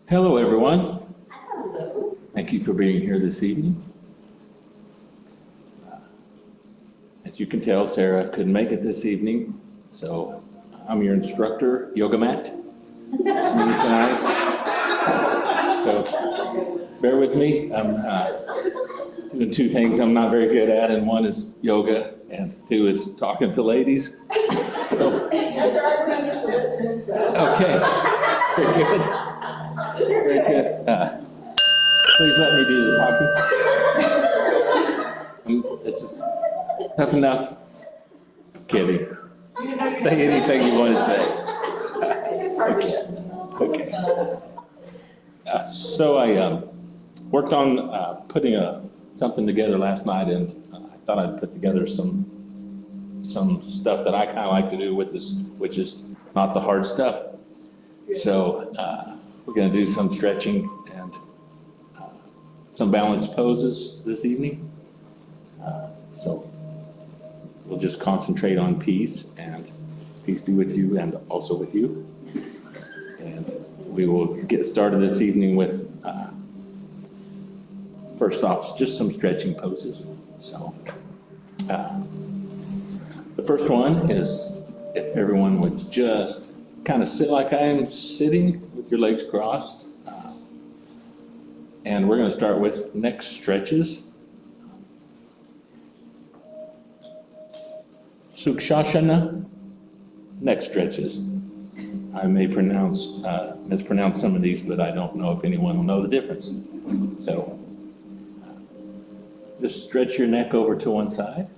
Hello, everyone. Thank you for being here this evening. As you can tell, Sarah couldn't make it this evening, so I'm your instructor, Yoga Mat, tonight. So bear with me. I'm doing two things I'm not very good at, and one is yoga, and two is talking to ladies. So, okay, very good. Very good. Please let me do the talking. This is tough enough. I'm kidding. Say anything you want to say. Okay. So I worked on putting something together last night, and I thought I'd put together some stuff that I kind of like to do with this, which is not the hard stuff. So we're going to do some stretching and some balanced poses this evening. So we'll just concentrate on peace, and peace be with you and also with you. And we will get started this evening with, first off, just some stretching poses. So the first one is if everyone would just kind of sit like I am sitting with your legs crossed. And we're going to start with neck stretches. Sukshasana, neck stretches. I may mispronounce some of these, but I don't know if anyone will know the difference. So just stretch your neck over to one side.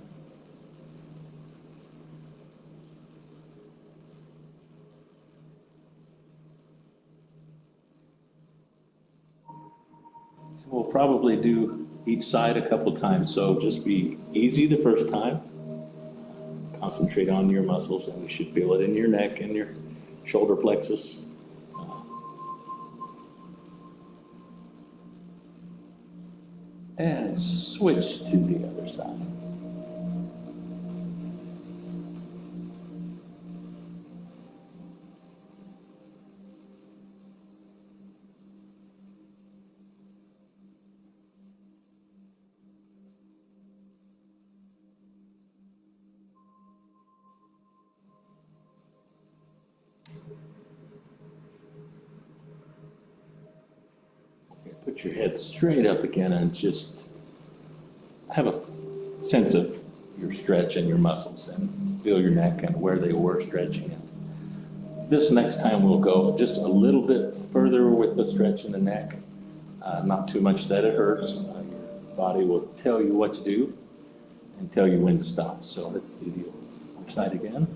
We'll probably do each side a couple times, so just be easy the first time. Concentrate on your muscles, and you should feel it in your neck and your shoulder plexus. And switch to the other side. Put your head straight up again and just have a sense of your stretch and your muscles, and feel your neck and where they were stretching it. This next time we'll go just a little bit further with the stretch in the neck, not too much that it hurts. Your body will tell you what to do and tell you when to stop. So let's do the other side again.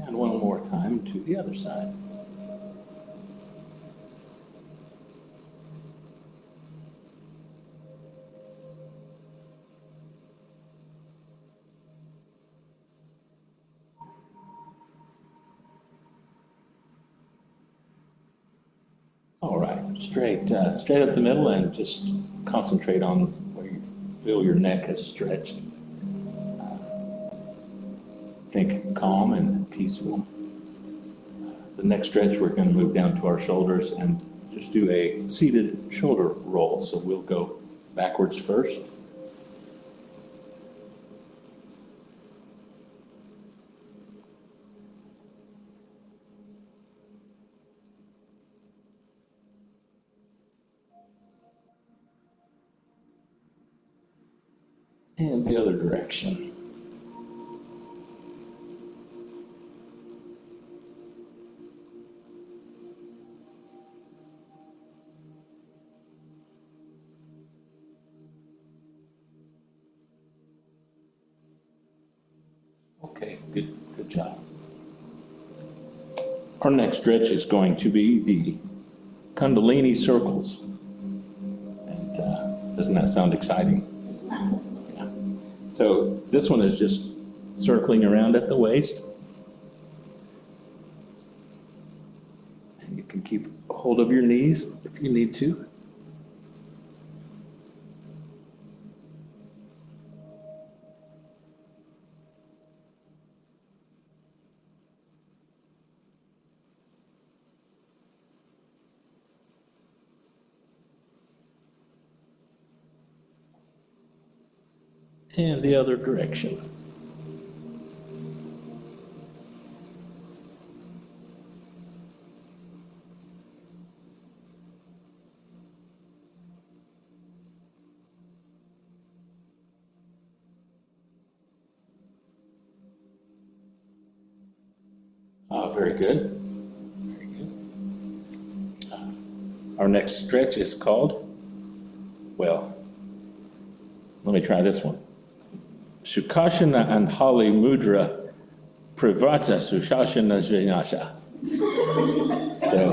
And one more time to the other side. All right, straight up the middle, and just concentrate on where you feel your neck has stretched. Think calm and peaceful. The next stretch, we're going to move down to our shoulders and just do a seated shoulder roll. So we'll go backwards first. And the other direction. Okay, good job. Our next stretch is going to be the Kundalini circles. And doesn't that sound exciting? Yeah. So this one is just circling around at the waist. And you can keep hold of your knees if you need to. And the other direction. Very good. Very good. Our next stretch is called, well, let me try this one. Sukhasana and Hali Mudra Privata Sushasana Jnasha. So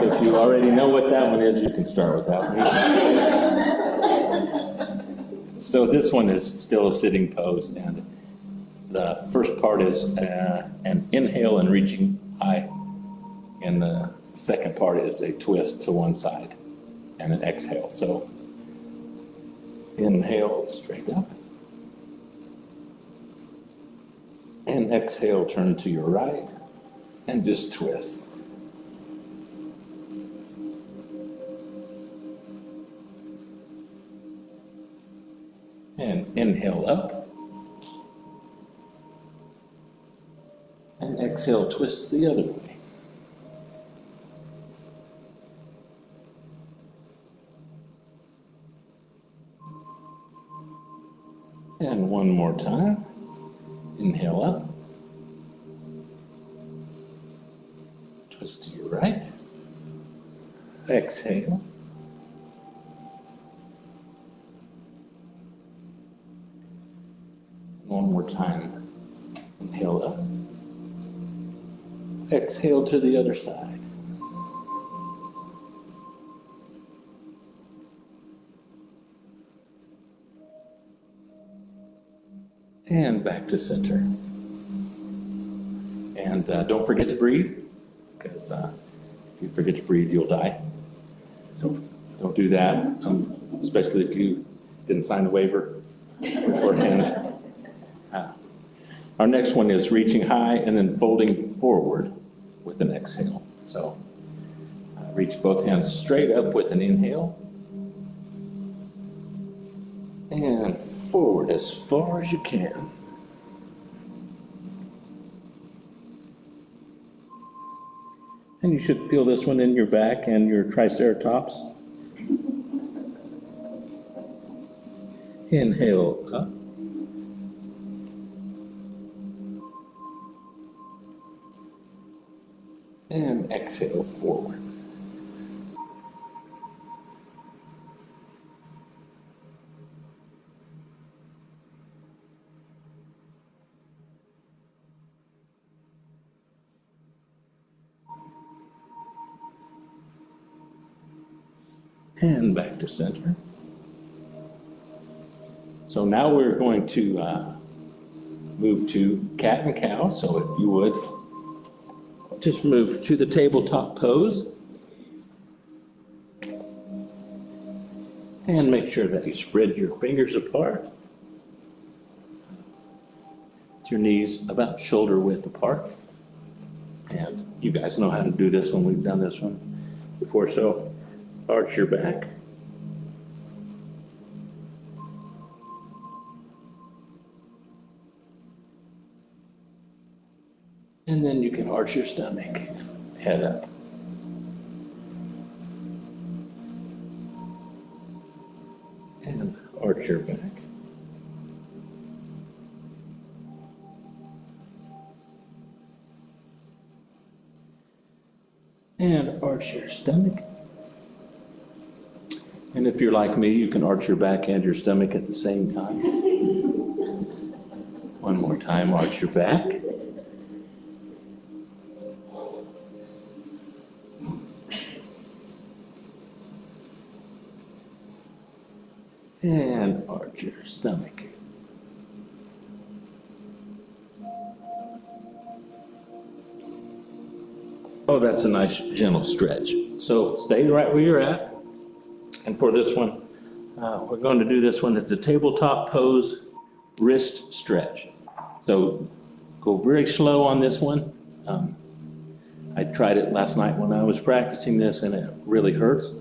if you already know what that one is, you can start with that one. So this one is still a sitting pose, and the first part is an inhale and reaching high, and the second part is a twist to one side and an exhale. So inhale straight up, and exhale, turn to your right, and just twist. And inhale up, and exhale, twist the other way. And one more time. Inhale up. Twist to your right. Exhale. One more time. Inhale up. Exhale to the other side. And back to center. And don't forget to breathe, because if you forget to breathe, you'll die. So don't do that, especially if you didn't sign the waiver beforehand. Our next one is reaching high and then folding forward with an exhale. So reach both hands straight up with an inhale. And forward as far as you can. And you should feel this one in your back and your triceratops. Inhale up. And exhale forward. And back to center. So now we're going to move to cat and cow. So if you would, just move to the tabletop pose. And make sure that you spread your fingers apart. With your knees about shoulder width apart. And you guys know how to do this one. We've done this one before, so arch your back. And then you can arch your stomach, head up. And arch your back. And arch your stomach. And if you're like me, you can arch your back and your stomach at the same time. One more time, arch your back. And arch your stomach. Oh, that's a nice gentle stretch. So stay right where you're at. And for this one, we're going to do this one. It's a tabletop pose wrist stretch. So go very slow on this one. I tried it last night when I was practicing this, and it really hurts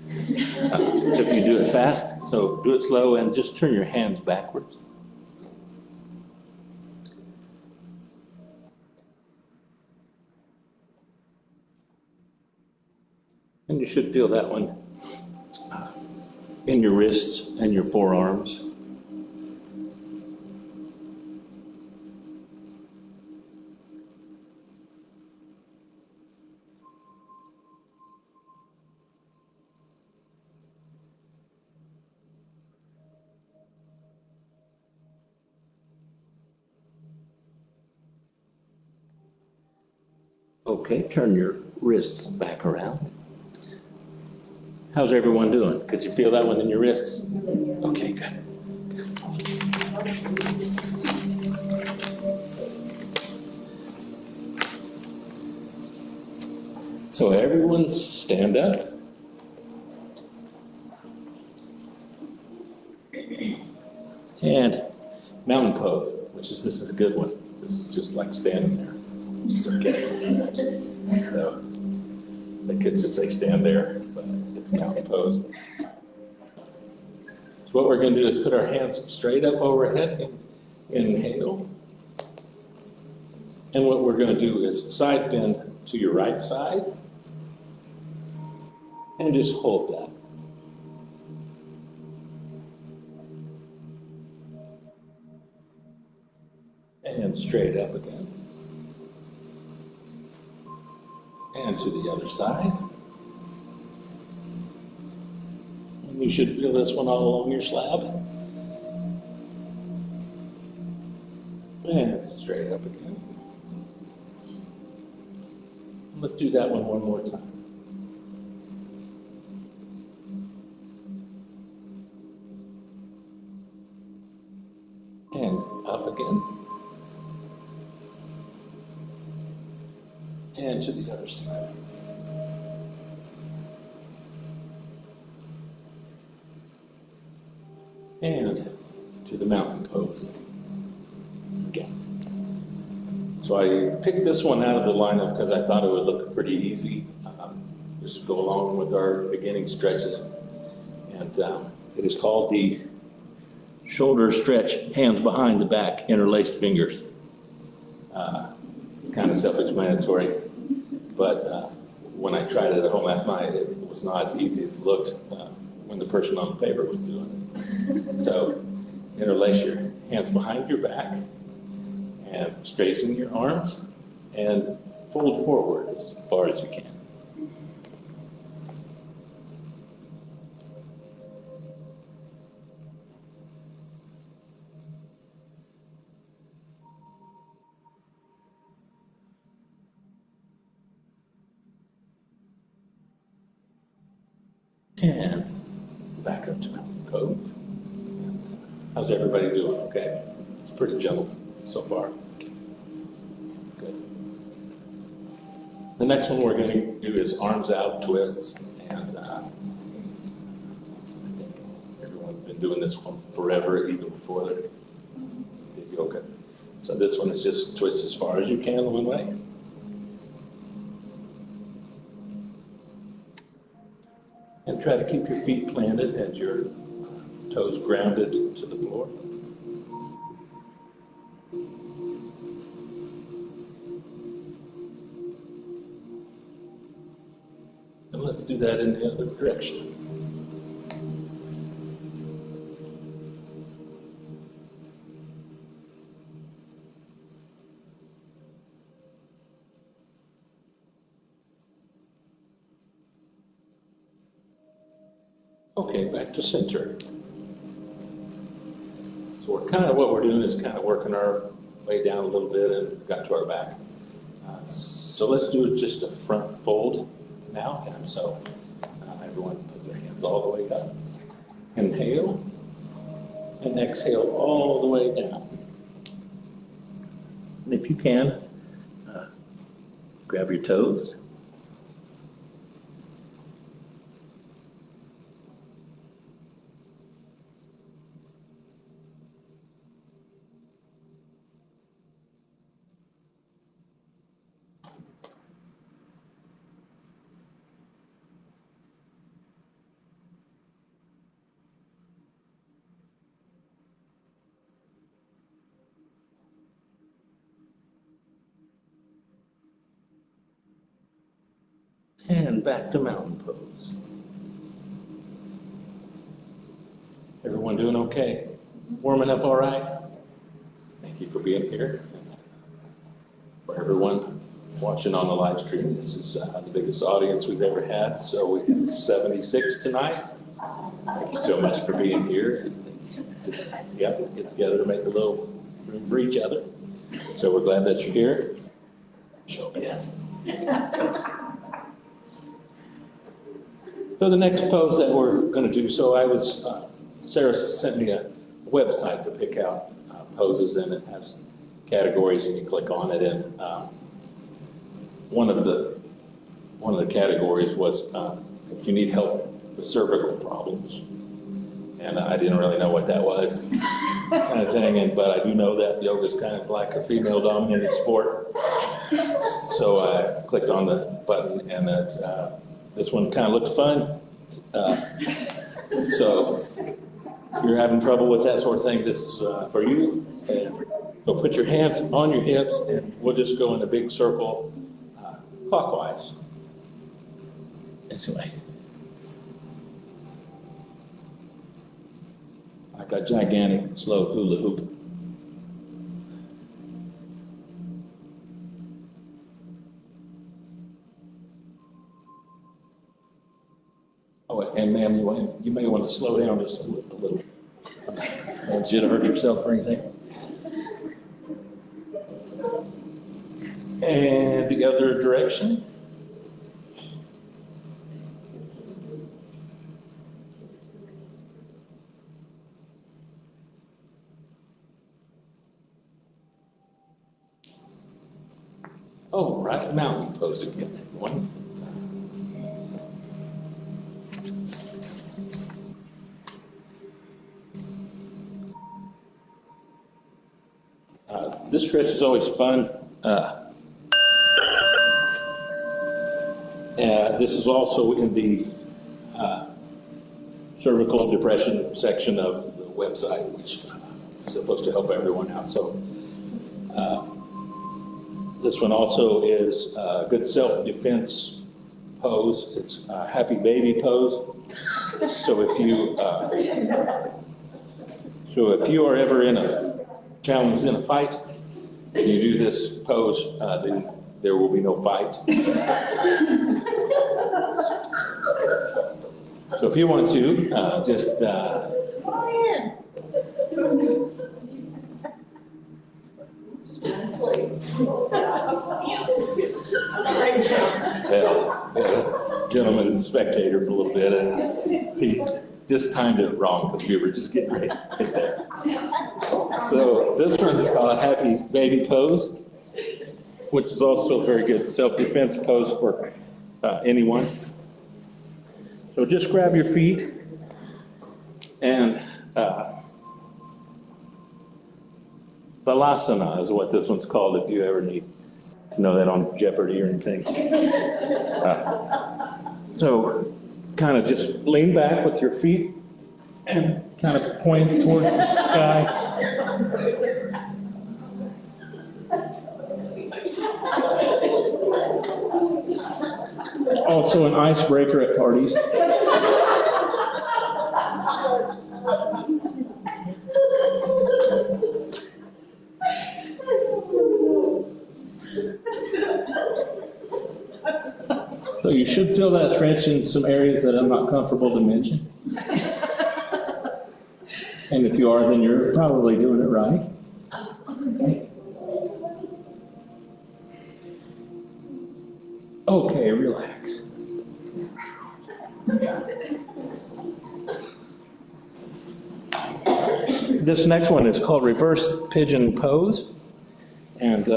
if you do it fast. So do it slow and just turn your hands backwards. And you should feel that one in your wrists and your forearms. Okay, turn your wrists back around. How's everyone doing? Could you feel that one in your wrists? Okay, good. So everyone stand up. And mountain pose, this is a good one. This is just like standing there. It's okay. So they could just say stand there, but it's mountain pose. So what we're going to do is put our hands straight up overhead and inhale. And what we're going to do is side bend to your right side and just hold that. And straight up again. And to the other side. And you should feel this one all along your slab. And straight up again. Let's do that one more time. And up again. And to the other side. And to the mountain pose. Again. So I picked this one out of the lineup because I thought it would look pretty easy. Just go along with our beginning stretches. And it is called the shoulder stretch, hands behind the back, interlaced fingers. It's kind of self-explanatory. But when I tried it at home last night, it was not as easy as it looked when the person on the paper was doing it. So interlace your hands behind your back and straighten your arms and fold forward as far as you can. And back up to mountain pose. How's everybody doing? Okay? It's pretty gentle so far. Okay. Good. The next one we're going to do is arms out twists. And I think everyone's been doing this one forever, even before they did yoga. So this one is just twist as far as you can one way. And try to keep your feet planted and your toes grounded to the floor. And let's do that in the other direction. Okay, back to center. So what we're doing is kind of working our way down a little bit and got to our back. So let's do just a front fold now. And so everyone puts their hands all the way up. Inhale and exhale all the way down. And if you can, grab your toes. And back to mountain pose. Everyone doing okay? Warming up all right? Thank you for being here. For everyone watching on the live stream, this is the biggest audience we've ever had. So we had 76 tonight. Thank you so much for being here. And get together to make a little room for each other. So we're glad that you're here. Show biz. So the next pose that we're going to do, Sarah sent me a website to pick out poses, and it has categories, and you click on it, and one of the categories was if you need help with cervical problems, and I didn't really know what that was, kind of thing, but I do know that yoga is kind of like a female-dominated sport, so I clicked on the button, and this one kind of looked fun. So if you're having trouble with that sort of thing, this is for you. And so put your hands on your hips, and we'll just go in a big circle clockwise. This way. Like a gigantic slow hula hoop. Oh, and ma'am, you may want to slow down just a little. I don't want you to hurt yourself or anything. And the other direction. Oh, right, mountain pose again, everyone. This stretch is always fun. This is also in the cervical depression section of the website, which is supposed to help everyone out. So this one also is a good self-defense pose. It's a happy baby pose. So if you are ever in a challenge in a fight, and you do this pose, then there will be no fight. So if you want to, just gentleman spectator for a little bit, and he just timed it wrong because we were just getting ready to get there. So this one is called a happy baby pose, which is also a very good self-defense pose for anyone. So just grab your feet and Balasana is what this one's called if you ever need to know that on Jeopardy or anything. So kind of just lean back with your feet and kind of point towards the sky. Also an icebreaker at parties. So you should feel that stretch in some areas that I'm not comfortable to mention. And if you are, then you're probably doing it right. Okay, relax. This next one is called reverse pigeon pose. And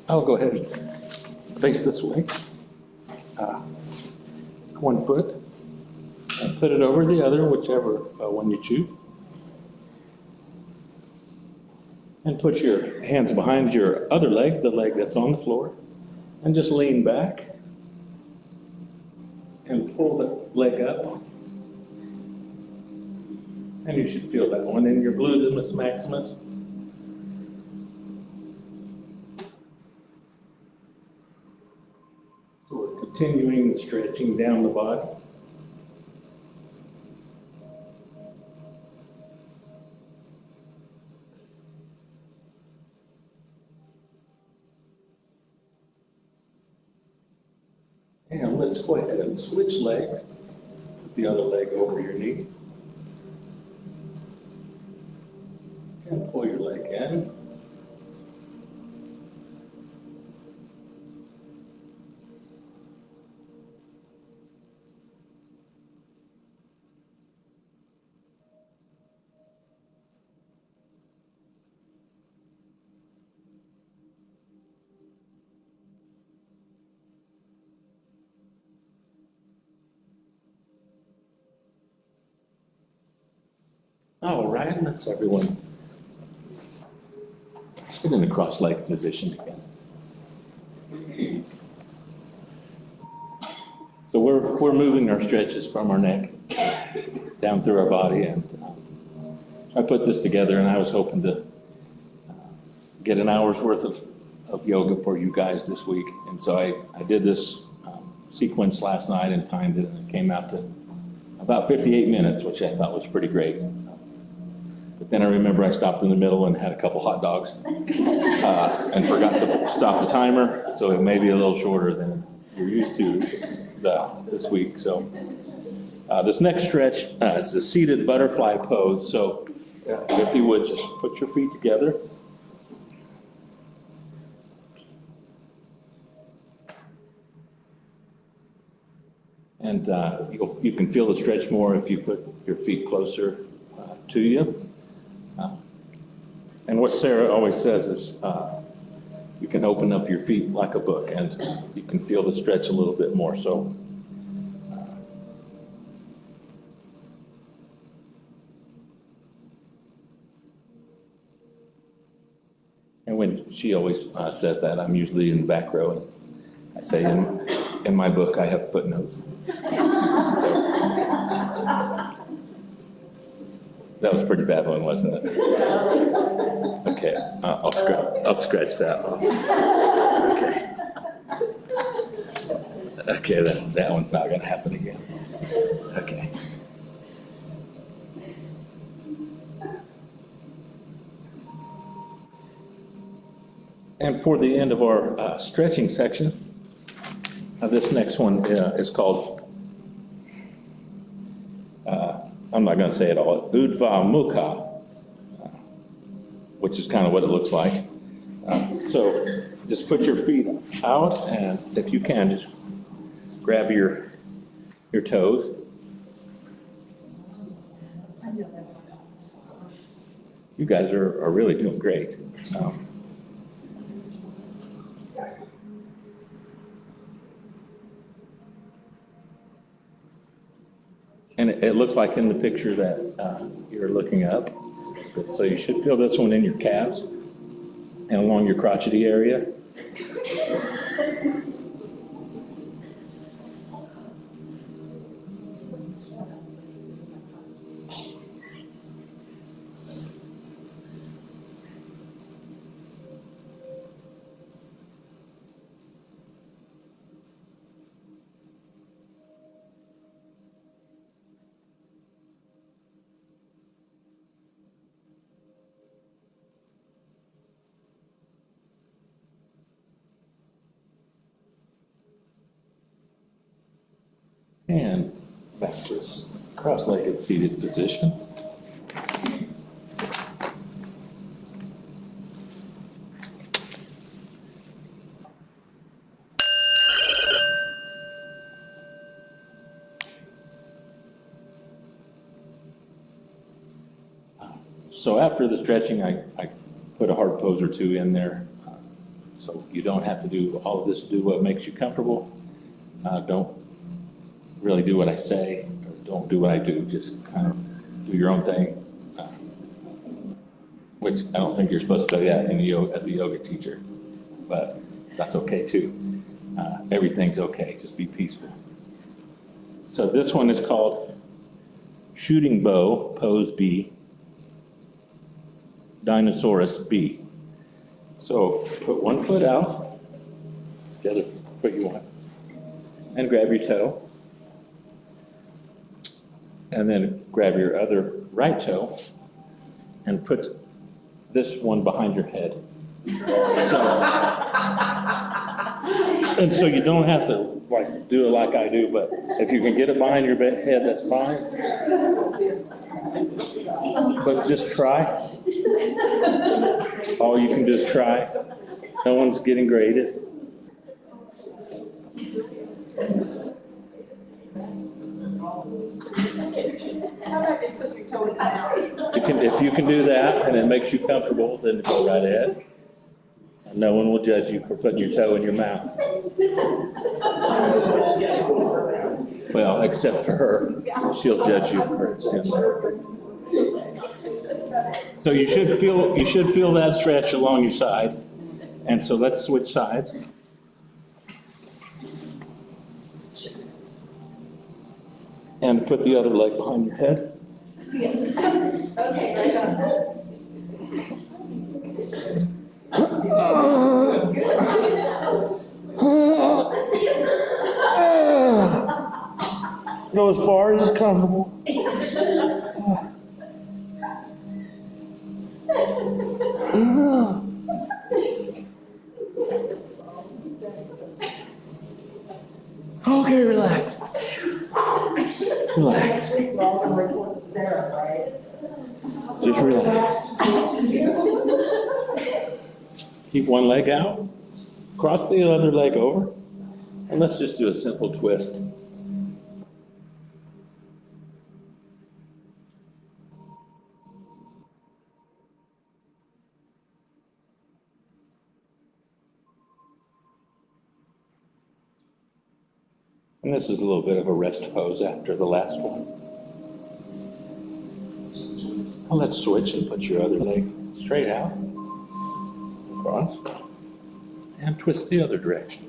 I'll go ahead and face this way. 1 foot. And put it over the other, whichever one you choose. And put your hands behind your other leg, the leg that's on the floor. And just lean back. And pull the leg up. And you should feel that one in your gluteus maximus. So we're continuing stretching down the body. And let's go ahead and switch legs. Put the other leg over your knee. And pull your leg in. All right, let's everyone get in the cross-legged position again. So we're moving our stretches from our neck down through our body, and so I put this together, and I was hoping to get an hour's worth of yoga for you guys this week, and so I did this sequence last night and timed it, and it came out to about 58 minutes, which I thought was pretty great. But then I remember I stopped in the middle and had a couple hot dogs and forgot to stop the timer, so it may be a little shorter than you're used to this week. So this next stretch is the seated butterfly pose. So if you would just put your feet together. And you can feel the stretch more if you put your feet closer to you. And what Sarah always says is you can open up your feet like a book and you can feel the stretch a little bit more. So and when she always says that, I'm usually in the back row, and I say in my book I have footnotes. That was a pretty bad one, wasn't it? Okay, I'll scratch that off. Okay, that one's not going to happen again. Okay. And for the end of our stretching section, this next one is called, I'm not going to say it all, Urdhva Mukha, which is kind of what it looks like. So just put your feet out, and if you can, just grab your toes. You guys are really doing great. And it looks like in the picture that you're looking up. So you should feel this one in your calves and along your crotchety area. And back to this cross-legged seated position. So after the stretching, I put a hard pose or two in there. So you don't have to do all of this, do what makes you comfortable. Don't really do what I say, or don't do what I do, just kind of do your own thing. Which I don't think you're supposed to do that as a yoga teacher, but that's okay too. Everything's okay, just be peaceful. So this one is called Shooting Bow, Pose B, Dinosaurus B. So put one foot out, the other foot you want, and grab your toe. And then grab your other right toe and put this one behind your head. So you don't have to do it like I do, but if you can get it behind your head, that's fine. But just try. All you can do is try. No one's getting graded. How about just put your toe in the mouth? If you can do that and it makes you comfortable, then go right ahead. And no one will judge you for putting your toe in your mouth. Well, except for her. She'll judge you for doing that. So you should feel that stretch along your side. And so let's switch sides. And put the other leg behind your head. Okay, right on. Go as far as is comfortable. Okay, relax. Relax. Just relax. Keep one leg out. Cross the other leg over. And let's just do a simple twist. And this is a little bit of a rest pose after the last one. Now let's switch and put your other leg straight out, cross, and twist the other direction.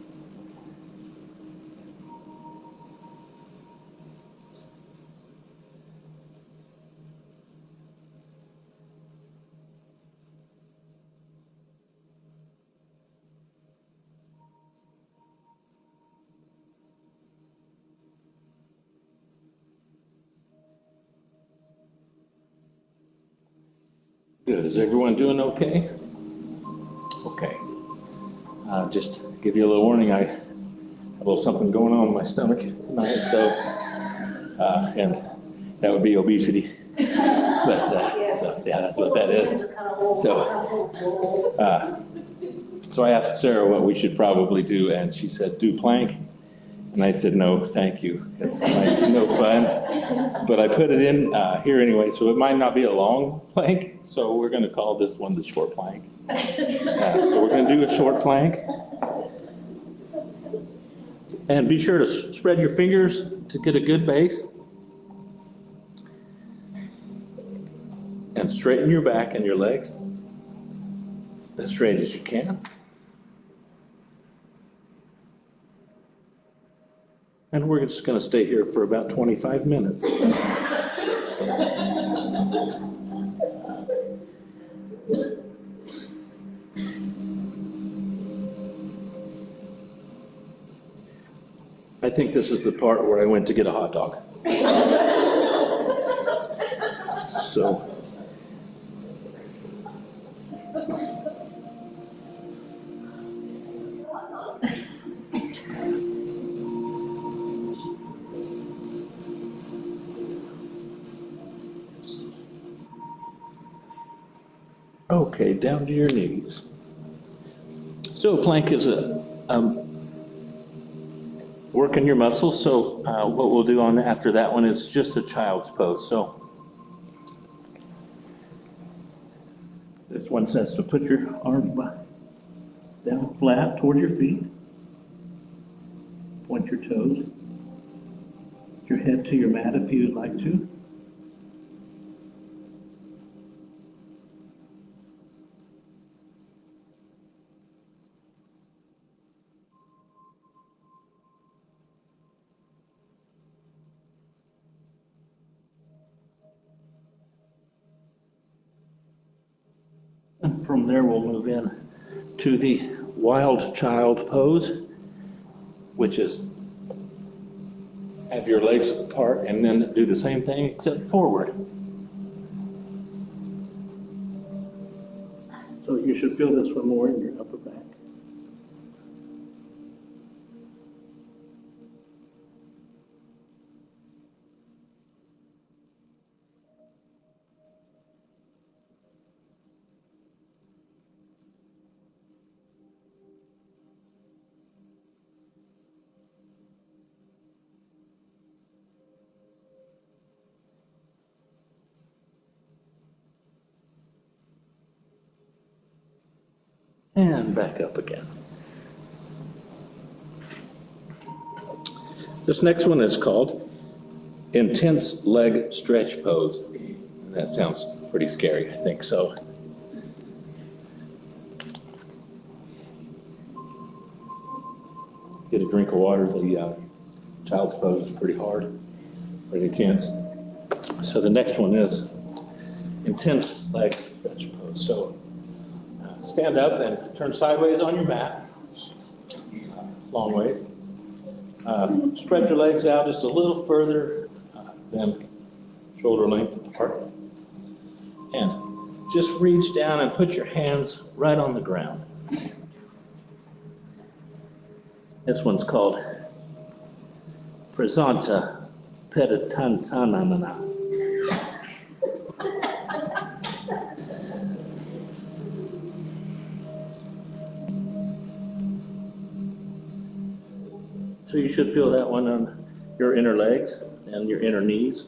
Good. Is everyone doing okay? Okay. Just give you a little warning. I have a little something going on in my stomach tonight, so and that would be obesity. But so, yeah, that's what that is. So I asked Sarah what we should probably do, and she said do plank. And I said, no, thank you, because plank's no fun. But I put it in here anyway, so it might not be a long plank. So we're going to call this one the short plank. So we're going to do a short plank. And be sure to spread your fingers to get a good base. And straighten your back and your legs as straight as you can. And we're just going to stay here for about 25 minutes. I think this is the part where I went to get a hot dog. So. Okay, down to your knees. So a plank is working your muscles. So what we'll do on after that one is just a child's pose. So this one says to put your arms down flat toward your feet. Point your toes. Your head to your mat if you'd like to. And from there, we'll move in to the wild child pose, which is have your legs apart and then do the same thing except forward. So you should feel this one more in your upper back. And back up again. This next one is called intense leg stretch pose. And that sounds pretty scary, I think so. Get a drink of water. The child's pose is pretty hard, pretty tense. So the next one is intense leg stretch pose. So stand up and turn sideways on your mat, long ways. Spread your legs out just a little further than shoulder length apart. And just reach down and put your hands right on the ground. This one's called Prasanta Peditantanana. So you should feel that one on your inner legs and your inner knees.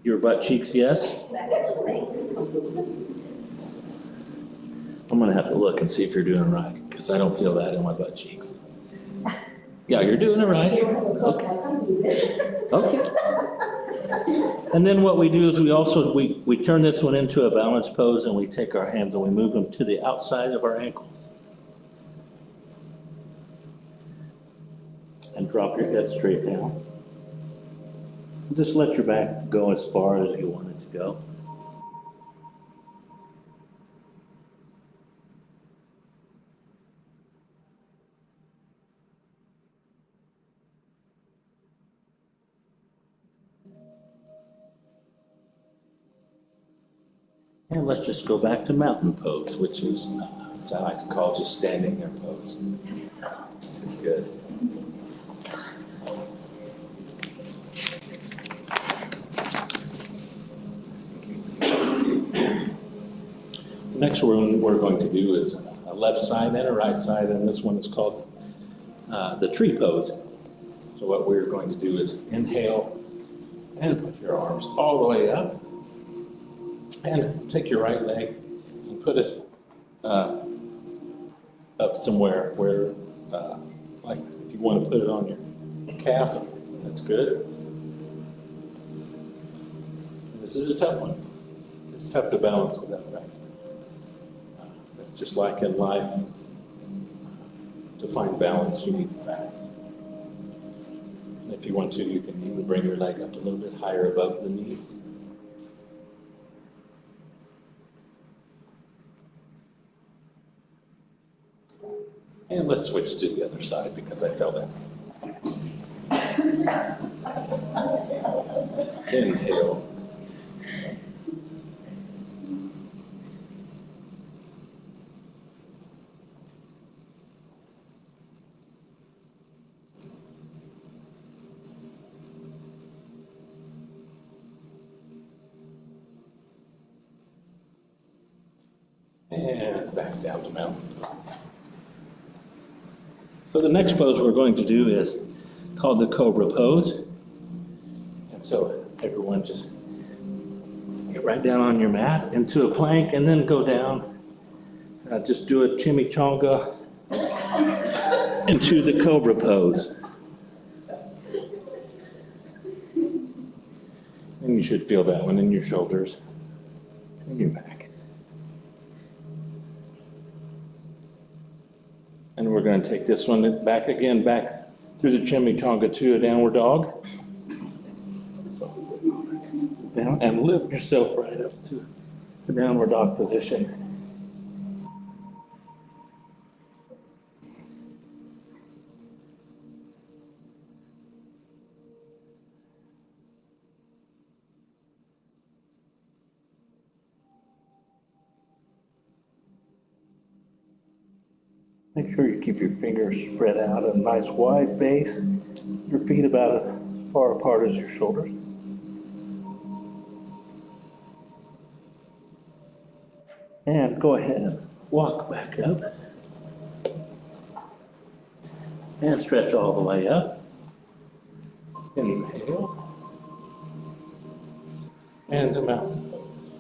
Your butt cheeks, yes? I'm gonna have to look and see if you're doing it right, because I don't feel that in my butt cheeks. Yeah, you're doing it right. Okay. Okay. And then what we do is we turn this one into a balanced pose, and we take our hands and we move them to the outside of our ankles. And drop your head straight down. Just let your back go as far as you want it to go. And let's just go back to mountain pose, which is, as I like to call, just standing there pose. This is good. The next one we're going to do is a left side and a right side, and this one is called the tree pose. So what we're going to do is inhale and put your arms all the way up, and take your right leg and put it up somewhere where, like if you want to put it on your calf, that's good. This is a tough one. It's tough to balance without practice. It's just like in life, to find balance, you need practice. And if you want to, you can even bring your leg up a little bit higher above the knee. And let's switch to the other side because I fell down. Inhale. And back down to mountain. So the next pose we're going to do is called the cobra pose. And so everyone just get right down on your mat into a plank and then go down. Just do a chimichanga into the cobra pose. And you should feel that one in your shoulders and your back. And we're going to take this one back again, back through the chimichanga to a downward dog. Down and lift yourself right up to the downward dog position. Make sure you keep your fingers spread out at a nice wide base. Your feet about as far apart as your shoulders. And go ahead, walk back up. And stretch all the way up. Inhale. And a mountain pose.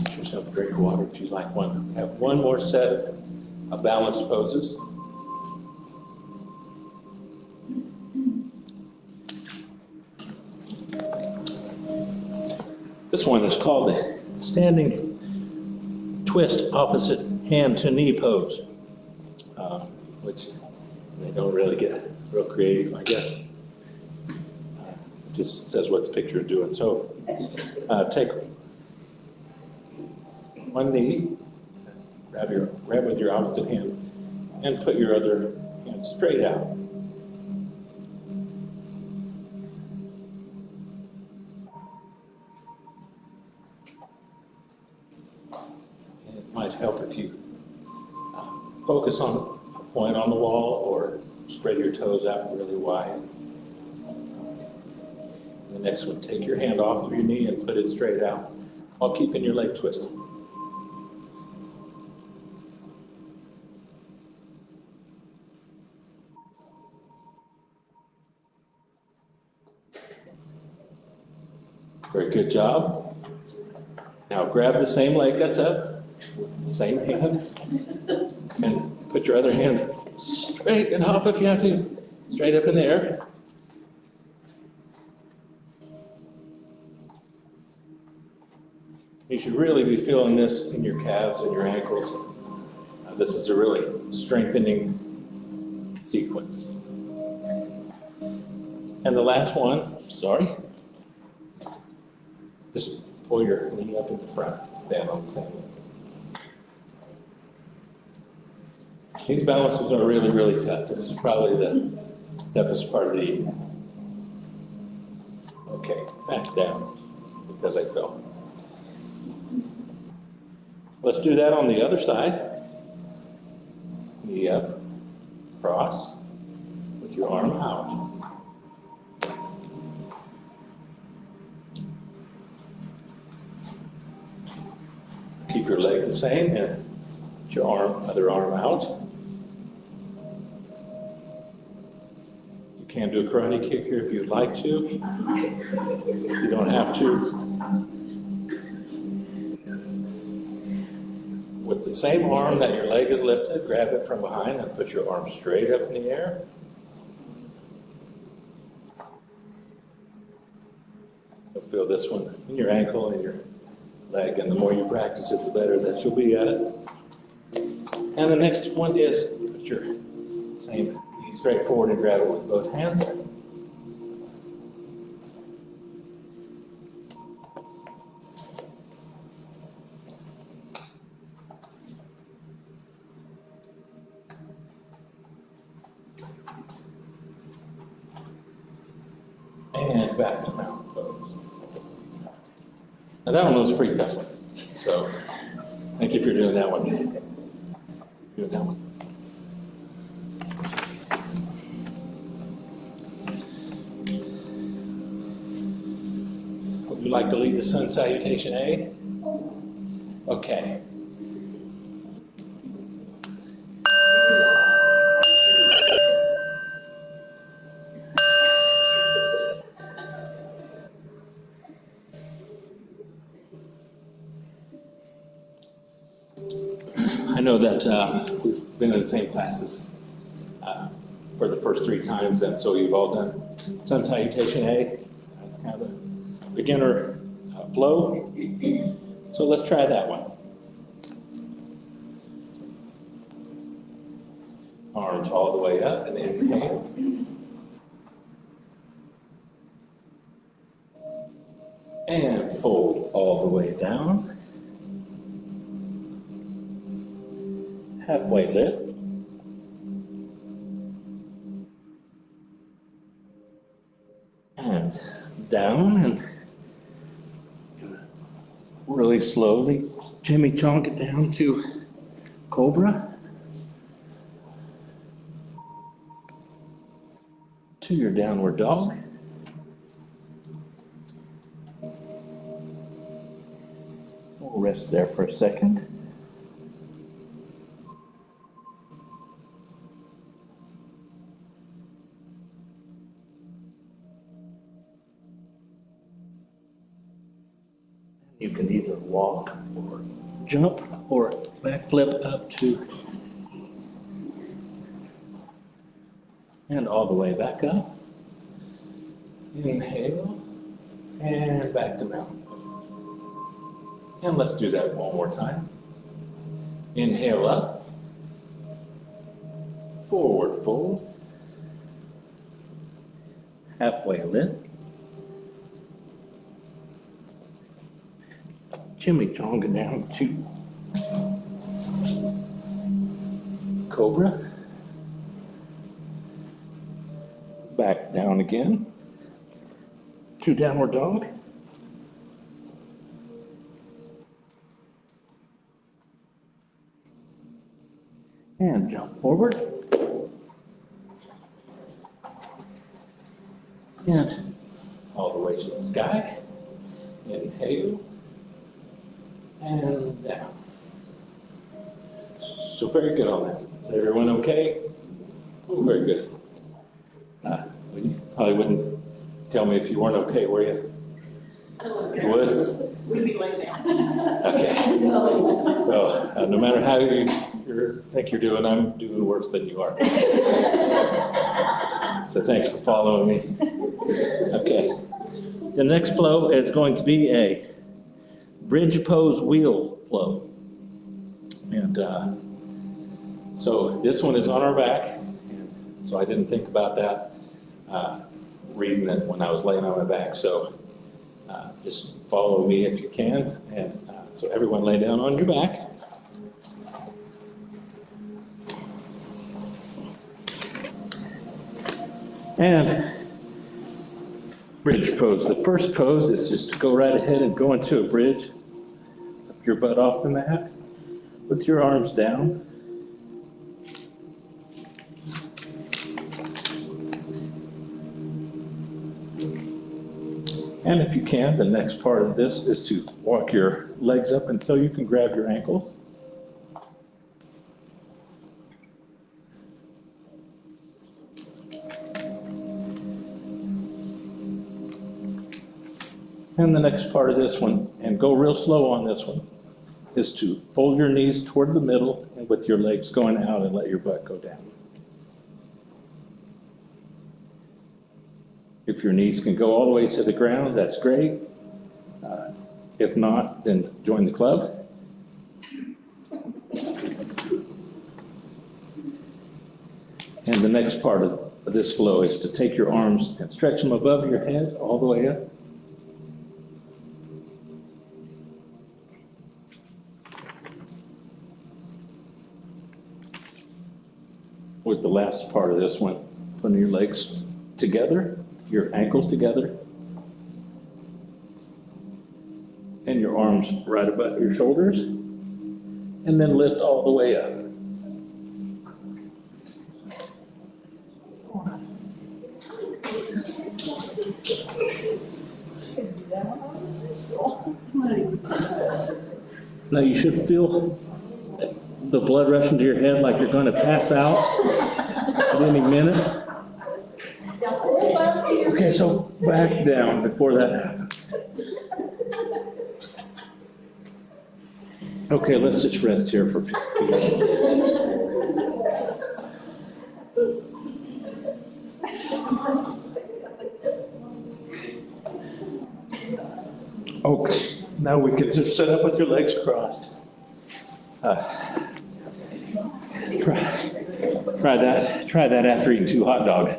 Get yourself a drink of water if you'd like one. Have one more set of balanced poses. This one is called the standing twist opposite hand to knee pose, which they don't really get real creative, I guess. It just says what the picture is doing. So take one knee, grab with your opposite hand, and put your other hand straight out. Might help if you focus on a point on the wall or spread your toes out really wide. The next one, take your hand off of your knee and put it straight out while keeping your leg twisted. Very good job. Now grab the same leg that's up. Same hand, and put your other hand straight and hop if you have to, straight up in the air. You should really be feeling this in your calves and your ankles. This is a really strengthening sequence. And the last one, just pull your knee up in the front and stand on the same leg. These balances are really, really tough. This is probably the toughest part of the evening. Okay, back down because I fell. Let's do that on the other side. Knee up, cross, with your arm out. Keep your leg the same and put your other arm out. You can do a karate kick here if you'd like to. You don't have to. With the same arm that your leg is lifted, grab it from behind and put your arm straight up in the air. You'll feel this one in your ankle and your leg, and the more you practice it, the better that you'll be at it. And the next one is put your same knee straight forward and grab it with both hands. And back to mountain pose. Now that one was a pretty tough one. So thank you for doing that one. doing that one. Would you like to lead the sun salutation, A? Okay. I know that we've been in the same classes for the first 3 times, and so you've all done sun salutation A. That's kind of a beginner flow. So let's try that one. Arms all the way up and inhale. And fold all the way down. Halfway lift. And down, and really slowly Jimmy chonk it down to Cobra. To your downward dog. We'll rest there for a second. You can either walk or jump or backflip up to and all the way back up. Inhale and back to mountain pose. And let's do that one more time. Inhale up, forward fold, halfway lift. Jimmy Jonga down to Cobra. Back down again to downward dog. And jump forward. And all the way to the sky. Inhale. And down. So very good on that. Is everyone okay? Oh, very good. You probably wouldn't tell me if you weren't okay, were you? You was? We'd be like that. Okay. Well, no matter how you think you're doing, I'm doing worse than you are. So thanks for following me. Okay. The next flow is going to be a bridge pose wheel flow. And so this one is on our back. And so I didn't think about that reading it when I was laying on my back. So just follow me if you can. And so everyone lay down on your back. And bridge pose. The first pose is just to go right ahead and go into a bridge. Lift your butt off the mat with your arms down. And if you can, the next part of this is to walk your legs up until you can grab your ankles. And the next part of this one, and go real slow on this one, is to fold your knees toward the middle and with your legs going out and let your butt go down. If your knees can go all the way to the ground, that's great. If not, then join the club. And the next part of this flow is to take your arms and stretch them above your head all the way up. With the last part of this one, putting your legs together, your ankles together, and your arms right above your shoulders, and then lift all the way up. Now you should feel the blood rushing to your head like you're going to pass out at any minute. Okay, so back down before that happens. Okay, let's just rest here for 15 minutes. Okay, now we can just sit up with your legs crossed. Try that after eating 2 hot dogs.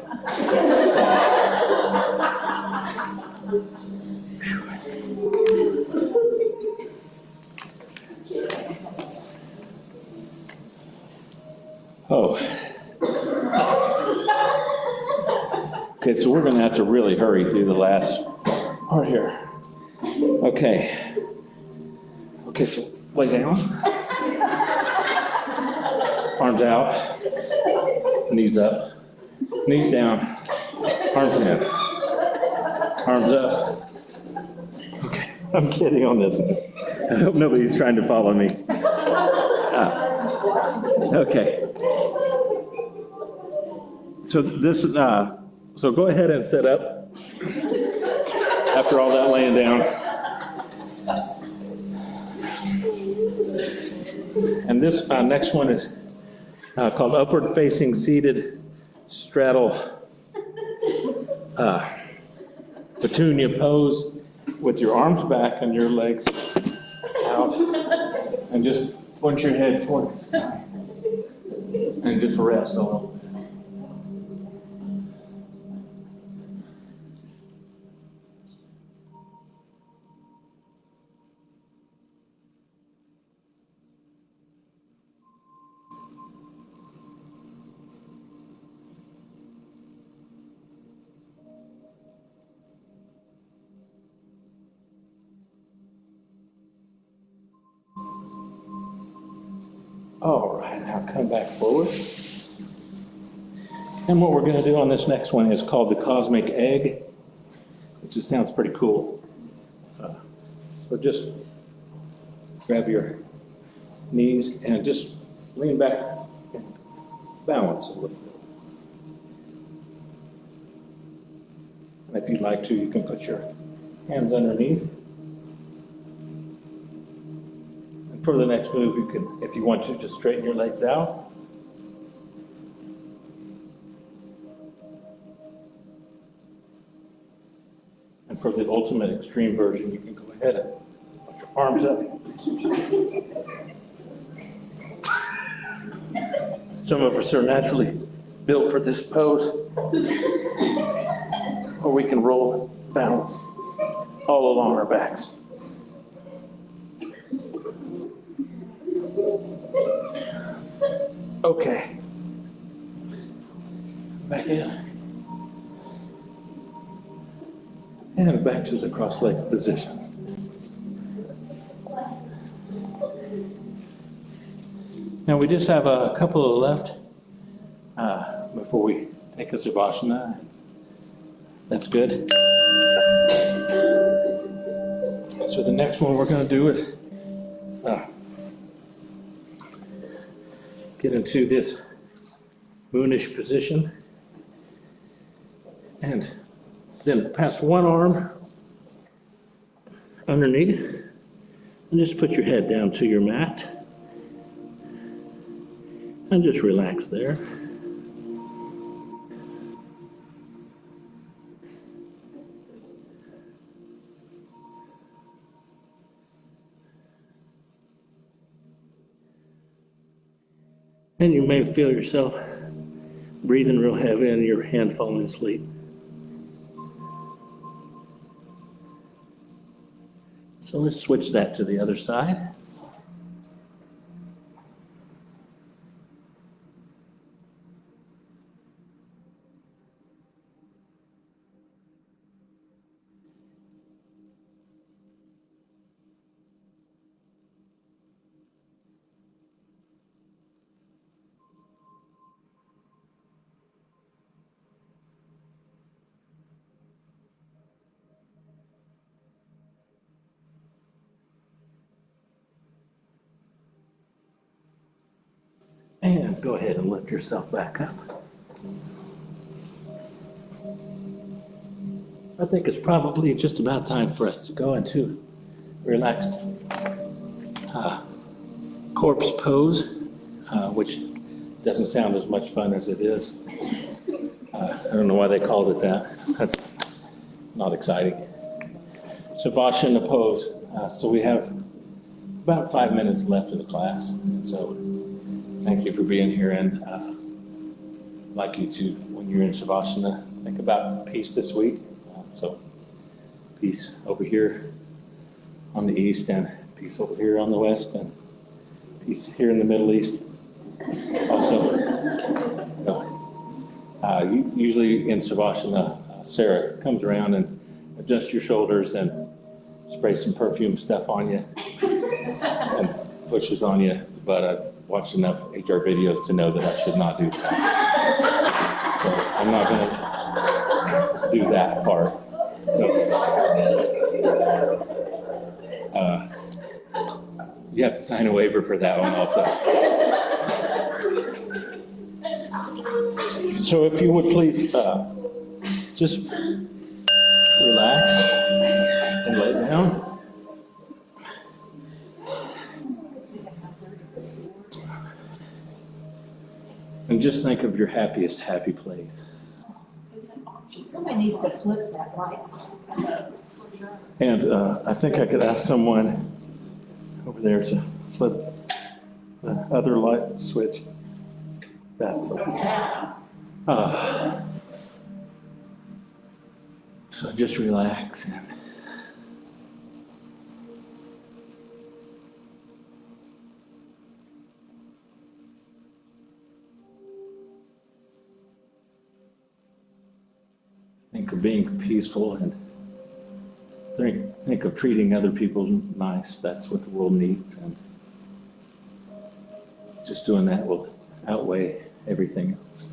Oh. Okay, so we're going to have to really hurry through the last part here. Okay. Okay, so lay down. Arms out. Knees up. Knees down. Arms in. Arms up. Okay, I'm kidding on this one. I hope nobody's trying to follow me. Okay. So this is, so go ahead and sit up after all that laying down. And this next one is called upward facing seated straddle petunia pose with your arms back and your legs out, and just point your head towards the sky and just rest a little bit. All right, now come back forward. And what we're going to do on this next one is called the cosmic egg, which just sounds pretty cool. So just grab your knees and just lean back and balance a little bit. And if you'd like to, you can put your hands underneath. For the next move, you can, if you want to, just straighten your legs out. And for the ultimate extreme version, you can go ahead and put your arms up. Some of us are naturally built for this pose. Or we can roll, balance all along our backs. Okay. Back in. And back to the cross-legged position. Now we just have a couple left before we take a Savasana. That's good. So the next one we're going to do is get into this moonish position, and then pass one arm underneath, and just put your head down to your mat, and just relax there. And you may feel yourself breathing real heavy and your hand falling asleep. So let's switch that to the other side. And go ahead and lift yourself back up. I think it's probably just about time for us to go into relaxed corpse pose, which doesn't sound as much fun as it is. I don't know why they called it that. That's not exciting. Savasana pose. So we have about 5 minutes left in the class. And so thank you for being here, and I'd like you to, when you're in Savasana, think about peace this week. So peace over here on the east, and peace over here on the west, and peace here in the Middle East. Also, usually in Savasana, Sarah comes around and adjusts your shoulders and sprays some perfume stuff on you and pushes on you. But I've watched enough HR videos to know that I should not do that. So I'm not going to do that part. So, you have to sign a waiver for that one also. So if you would please just relax and lay down. And just think of your happiest happy place. Somebody needs to flip that light. And I think I could ask someone over there to flip the other light switch. That's so just relax and think of being peaceful, and think of treating other people nice. That's what the world needs, and just doing that will outweigh everything else.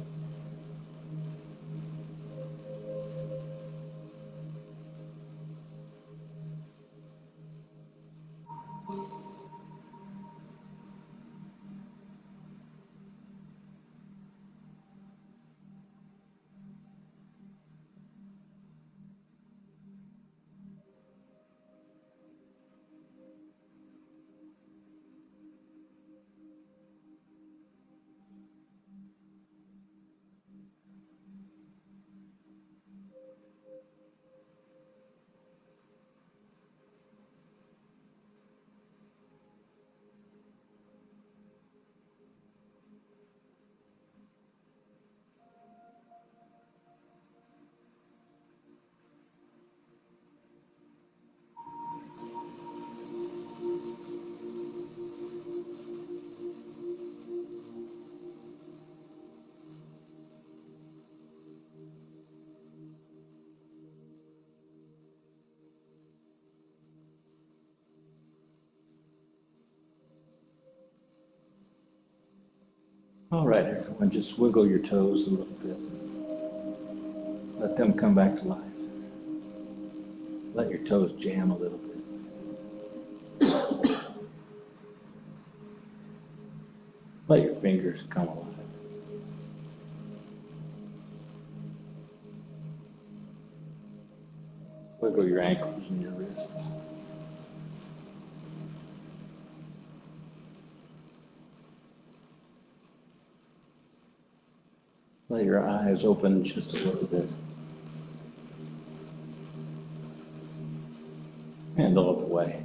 All right, everyone, just wiggle your toes a little bit. Let them come back to life. Let your toes jam a little bit. Let your fingers come alive. Wiggle your ankles and your wrists. Let your eyes open just a little bit. And all the way.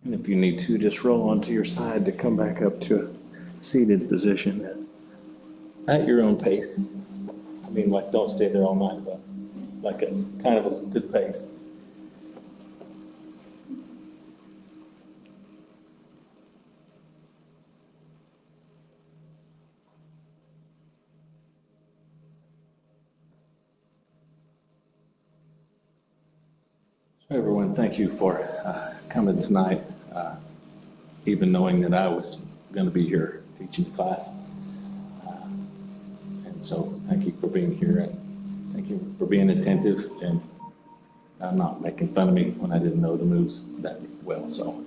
And if you need to, just roll onto your side to come back up to a seated position at your own pace. I mean, like, don't stay there all night, but like a kind of a good pace. Everyone, thank you for coming tonight, even knowing that I was going to be here teaching the class. And so thank you for being here, and thank you for being attentive, and I'm not making fun of me when I didn't know the moves that well, so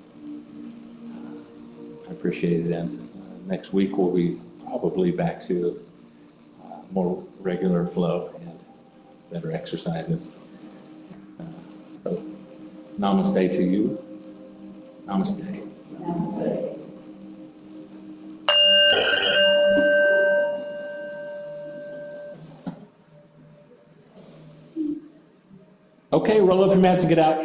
I appreciate it. And next week we'll be probably back to more regular flow and better exercises. So namaste to you. Namaste. Okay, roll up your mats and get out.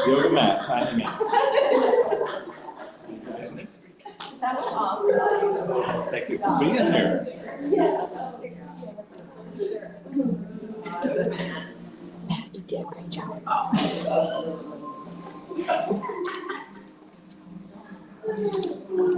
Yoga mat, signing in. That was awesome. Thank you for being here. Matt, you did a great job.